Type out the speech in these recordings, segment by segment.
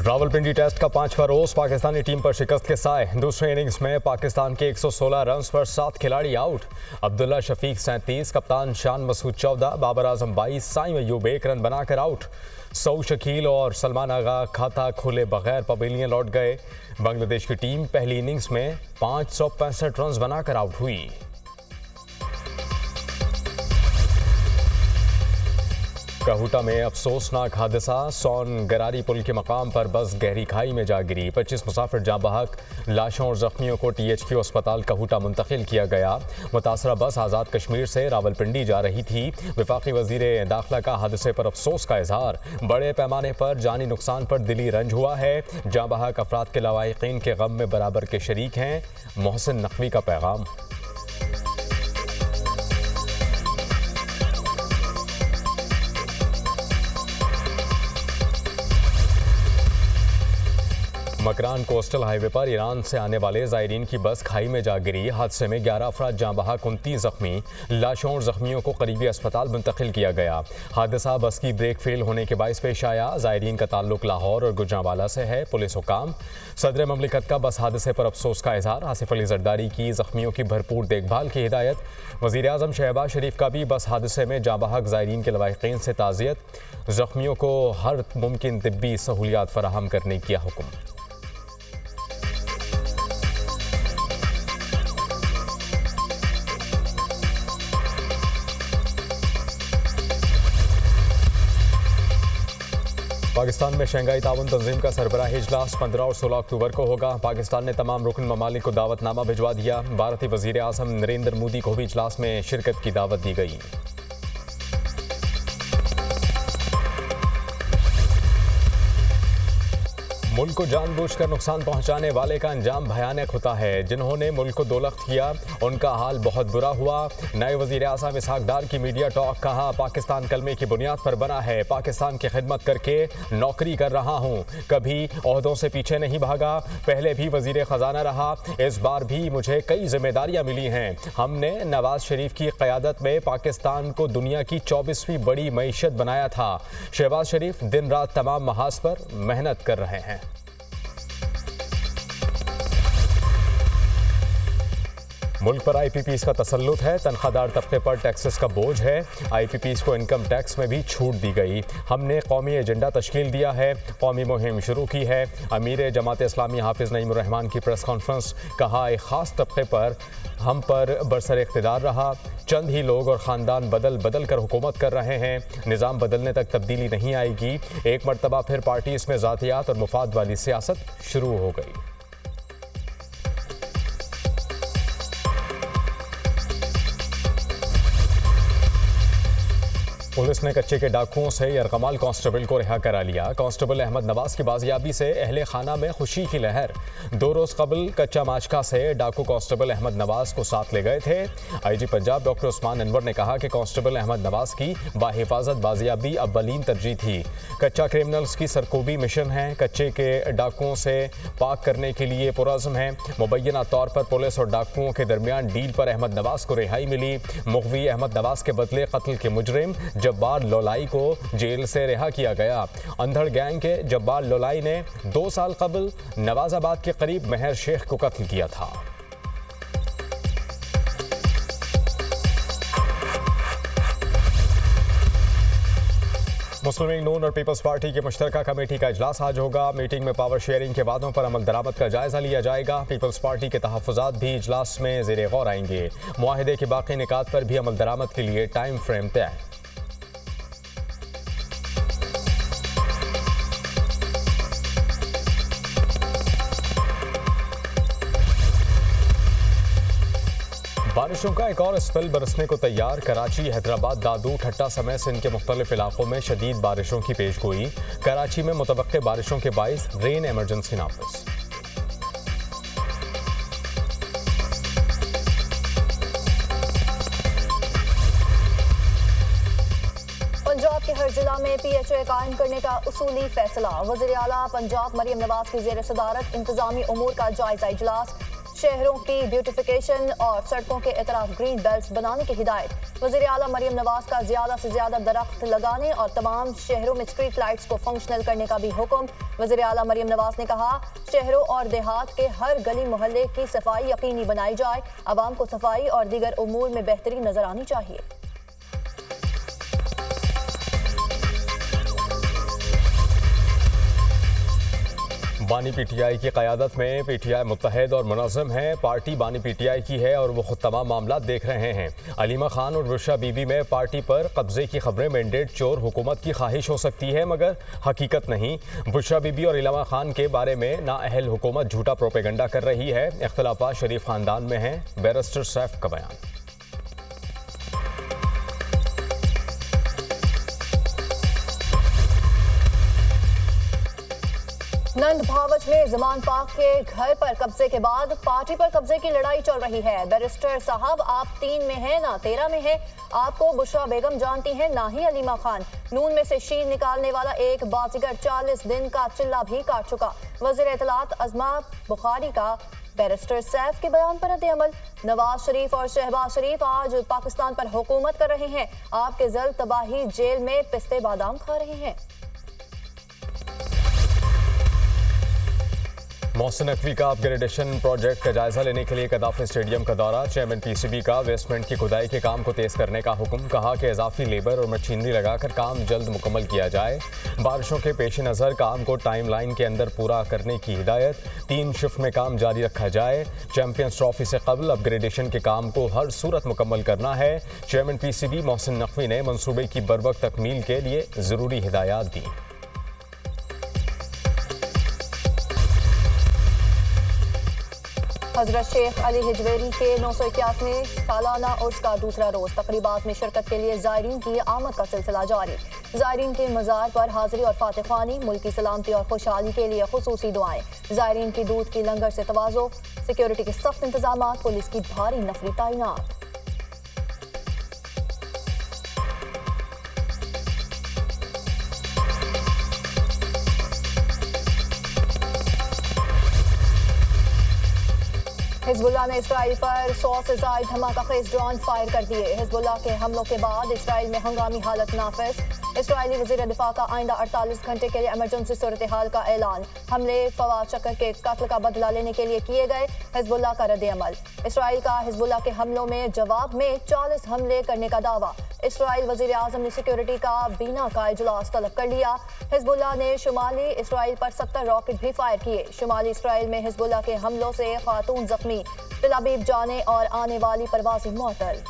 Rawalpindi test का 5वां रोज Pakistani team पर शिकस्त के साए। दूसरे इनिंग्स में पाकिस्तान के 116 रन पर 7 खिलाड़ी आउट। अब्दुल्ला शफीक 37, कप्तान शान मसूद 14, बाबर आजम 22, साइम अयूब 1 रन बनाकर आउट। सऊद शकील और सलमान आगा खाता खोले बगैर पवेलियन लौट गए। बांग्लादेश की टीम पहली इनिंग्स में 565 रन बनाकर आउट हुई। कहूटा में अफसोसनाक हादसा। सोन गरारी पुल के मकाम पर बस गहरी खाई में जा गिरी। 25 मुसाफिर जाँ बहक। लाशों और जख्मियों को THQ अस्पताल कहूटा मुंतकिल किया गया। मुतासरा बस आज़ाद कश्मीर से रावलपिंडी जा रही थी। वफाकी वज़ीर दाखिला का हादसे पर अफसोस का इजहार। बड़े पैमाने पर जानी नुकसान पर दिली रंज हुआ है। जाँ बहक अफराद के लवाहिकीन के गम में बराबर के शरीक हैं। मोहसिन नकवी का पैगाम। मकरान कोस्टल हाईवे पर ईरान से आने वाले ज़ायरीन की बस खाई में जा गिरी। हादसे में 11 अफराद जाँ बहक, 29 जख्मी। लाशों और जख्मियों को करीबी अस्पताल मुंतकिल किया गया। हादसा बस की ब्रेक फेल होने के बायस पेश आया। ज़ायरीन का ताल्लुक लाहौर और गुजरांवाला से है। पुलिस हुकाम। सदर ममलिकत का बस हादसे पर अफसोस का इजहार। आसिफ अली जरदारी की जख्मियों की भरपूर देखभाल की हिदायत। वज़ीर आज़म शहबाज शरीफ का भी बस हादसे में जाँ बहक ज़ायरीन के लवाहिकीन से ताज़ियत। जख्मियों को हर मुमकिन तिब्बी सहूलियात फराहम करने का हुक्म। पाकिस्तान में शंघाई ताउन तंजीम का सरबराही इजलास 15 और 16 अक्टूबर को होगा। पाकिस्तान ने तमाम रुकन ममालिक को दावतनामा भिजवा दिया। भारतीय वज़ीर आज़म नरेंद्र मोदी को भी इजलास में शिरकत की दावत दी गई। मुल्क को जानबूझकर नुकसान पहुंचाने वाले का अंजाम भयानक होता है। जिन्होंने मुल्क को दोलख्त किया उनका हाल बहुत बुरा हुआ। नए वज़ीर आज़म इसहाक डार की मीडिया टॉक। कहा, पाकिस्तान कलमे की बुनियाद पर बना है। पाकिस्तान की खिदमत करके नौकरी कर रहा हूँ। कभी ओहदों से पीछे नहीं भागा। पहले भी वज़ीर ख़जाना रहा। इस बार भी मुझे कई जिम्मेदारियाँ मिली हैं। हमने नवाज शरीफ की क़यादत में पाकिस्तान को दुनिया की 24वीं बड़ी मईशत बनाया था। शहबाज शरीफ दिन रात तमाम महाज पर मेहनत कर रहे हैं। मुल्क पर IPPs का तसल्लुत है। तनख्वाहदार तबके पर टैक्सेस का बोझ है। IPPs को इनकम टैक्स में भी छूट दी गई। हमने कौमी एजेंडा तश्कील दिया है। कौमी मुहिम शुरू की है। अमीर जमात इस्लामी हाफिज़ नईमुर रहमान की प्रेस कॉन्फ्रेंस। कहा, एक ख़ास तबके पर हम पर बरसर इख्तिदार रहा। चंद ही लोग और ख़ानदान बदल कर हुकूमत कर रहे हैं। निज़ाम बदलने तक तब्दीली नहीं आएगी। एक मरतबा फिर पार्टी इसमें ज़ातियात और मुफाद वाली सियासत शुरू हो गई। पुलिस ने कच्चे के डाकुओं से यरगमाल कांस्टेबल को रिहा करा लिया। कांस्टेबल अहमद नवाज की बाजियाबी से अहले खाना में खुशी की लहर। 2 रोज़ कबल कच्चा माचका से डाकू कांस्टेबल अहमद नवाज को साथ ले गए थे। IG पंजाब डॉक्टर उस्मान अनवर ने कहा कि कांस्टेबल अहमद नवाज की बाहिफाजत बाजियाबी अव्वलीन तरजीह थी। कच्चा क्रिमिनल्स की सरकोबी मिशन है। कच्चे के डाकुओं से पाक करने के लिए पुरज़्म है। मुबैना तौर पर पुलिस और डाकुओं के दरमियान डील पर अहमद नवाज को रिहाई मिली। मुग़वी अहमद नवाज के बदले कत्ल के मुजरिम जब्बार लोलाई को जेल से रिहा किया गया। अंधड़ गैंग के जब्बार लोलाई ने 2 साल कबल नवाजाबाद के करीब महर शेख को कत्ल किया था। मुस्लिम लीग नून और पीपल्स पार्टी की मुश्तरका कमेटी का इजलास आज होगा। मीटिंग में पावर शेयरिंग के वादों पर अमल दरामद का जायजा लिया जाएगा। पीपल्स पार्टी के तहफ़्फ़ुज़ात भी इजलास में ज़ेरे गौर आएंगे। मुआहिदे के बाकी निकात पर भी अमल दरामद के लिए टाइम फ्रेम तय। बारिशों का एक और स्पेल बरसने को तैयार। कराची, हैदराबाद, दादू, ठट्टा समेत सिंध के मुख्तलिफ इलाकों में शदीद बारिशों की पेशगोई। कराची में मुतवक्के बारिशों के बाइस रेन एमरजेंसी नाफिज। पंजाब के हर जिला में PHA कायम करने का उसूली फैसला। वज़ीर आला पंजाब मरियम नवाज की ज़ेर सदारत इंतजामी उमूर का जायजा इजलास। शहरों की ब्यूटिफिकेशन और सड़कों के इतराफ ग्रीन बेल्ट बनाने की हिदायत। वज़ीर आला मरियम नवाज का ज्यादा से ज्यादा दरख्त लगाने और तमाम शहरों में स्ट्रीट लाइट्स को फंक्शनल करने का भी हुक्म। वज़ीर आला मरियम नवाज ने कहा, शहरों और देहात के हर गली मोहल्ले की सफाई यकीनी बनाई जाए। आवाम को सफाई और दीगर उमूर में बेहतरी नजर आनी चाहिए। बानी पीटीआई की क़यादत में पीटीआई मुत्तहद और मुनज़्ज़म है। पार्टी बानी पीटीआई की है और वो खुद तमाम मामला देख रहे हैं। अलीमा खान और बुशरा बीबी में पार्टी पर कब्जे की खबरें मैंडेट चोर हुकूमत की ख्वाहिश हो सकती है, मगर हकीकत नहीं। बुशरा बीबी और अलीमा खान के बारे में नाअहल हुकूमत झूठा प्रोपेगंडा कर रही है। इख्तिलाफात शरीफ खानदान में हैं। बैरिस्टर सैफ का बयान। नंद भावच में जमान पाक के घर पर कब्जे के बाद पार्टी पर कब्जे की लड़ाई चल रही है। बैरिस्टर साहब, आप 3 में हैं ना 13 में हैं। आपको बुशरा बेगम जानती हैं, ना ही अलीमा खान। नून में से शीन निकालने वाला एक बाजीगर 40 दिन का चिल्ला भी काट चुका। वज़ीर इत्तलात अज़मा बुखारी का बैरिस्टर सैफ के बयान पर रद्द-ए-अमल। नवाज शरीफ और शहबाज शरीफ आज पाकिस्तान पर हुकूमत कर रहे हैं। आपके जल तबाही जेल में पिस्ते बादाम खा रहे हैं। मोहसिन नकवी का अपग्रेडेशन प्रोजेक्ट का जायजा लेने के लिए गद्दाफी स्टेडियम का दौरा। चेयरमैन पीसीबी का बेसमेंट की खुदाई के काम को तेज करने का हुक्म। कहा कि इजाफी लेबर और मशीनरी लगाकर काम जल्द मुकम्मल किया जाए। बारिशों के पेश नज़र काम को टाइम लाइन के अंदर पूरा करने की हिदायत। 3 शिफ्ट में काम जारी रखा जाए। चैंपियंस ट्रॉफी से कबल अपग्रेडेशन के काम को हर सूरत मुकम्मल करना है। चेयरमैन पीसीबी मोहसिन नकवी ने मनसूबे की बरवक्त तकमील के लिए ज़रूरी हिदायत दी। हजरत शेख अली हिजवेरी के 981वें सालाना उर्स का दूसरा रोज तकरीबात में शिरकत के लिए ज़ायरीन की आमद का सिलसिला जारी। ज़ायरीन के मज़ार पर हाजिरी और फातिखानी, मुल्की सलामती और खुशहाली के लिए खुसूसी दुआएं। ज़ायरीन की दूध की लंगर से तवाज़ो, सिक्योरिटी के सख्त इंतजाम, पुलिस की भारी नफरी तैनात। हिजबुल्लाह ने इसराइल पर 100 से ज़ायद धमाका-खेज़ ड्रोन फायर कर दिए। हिजबुल्लाह के हमलों के बाद इसराइल में हंगामी हालत नाफिज। इसराइली वज़ीर दिफा का आइंदा 48 घंटे के लिए इमरजेंसी सूरत हाल का ऐलान। हमले फवाद शक्कर के कत्ल का बदला लेने के लिए किए गए। हिजबुल्लाह का रद्द-ए-अमल। इसराइल का हिजबुल्लाह के हमलों में जवाब में 40 हमले करने का दावा। इसराइल वज़ीर आज़म ने सिक्योरिटी का बीना का इजलास तलब कर लिया। हिजबुल्लाह ने शुमाली इसराइल पर 70 रॉकेट भी फायर किए। शुमाली इसराइल में हिजबुल्लाह के हमलों से खातून जख्मी, तेल अवीव जाने और आने वाली परवाज़ें मुअत्तल।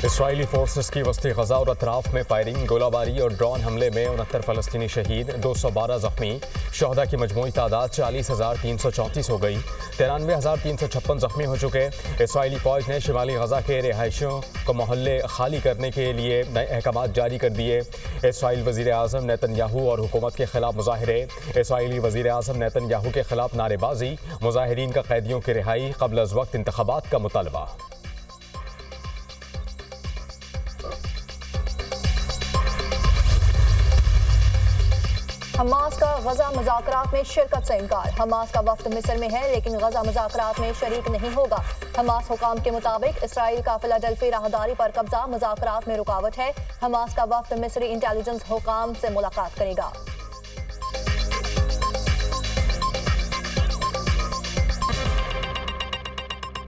इसराइली फोर्सेस की वस्ती गजा और अतराफ में फायरिंग, गोलाबारी और ड्रोन हमले में 69 फ़लस्तीनी शहीद, 212 जख्मी। शहदा की मजमूई तादाद 40,334 हो गई। 93,356 जख्मी हो चुके। इसराइली फ़ौज ने शिमाली गजा के रिहायशियों को मोहल्ले खाली करने के लिए नए अहकाम जारी कर दिए। इसराइल वज़ीर आज़म नेतन्याहू और हुकूमत के खिलाफ मुजाहरे। इसराइली वज़ीर आज़म नेतन्याहू के खिलाफ नारेबाजी, मुजाहिरीन का कैदियों की रिहाई, क़ब्ल अज़ वक्त इंतख़ाबात का मुतालबा। हमास का गजा मज़ाकरात में शिरकत से इनकार। हमास का वफ्द मिस्र में है लेकिन गजा मज़ाकरात में शरीक नहीं होगा। हमास हुकाम के मुताबिक इसराइल का फिलाडेल्फी राहदारी पर कब्जा मज़ाकरात में रुकावट है। हमास का वफ्द मिस्री इंटेलिजेंस हुकाम से मुलाकात करेगा।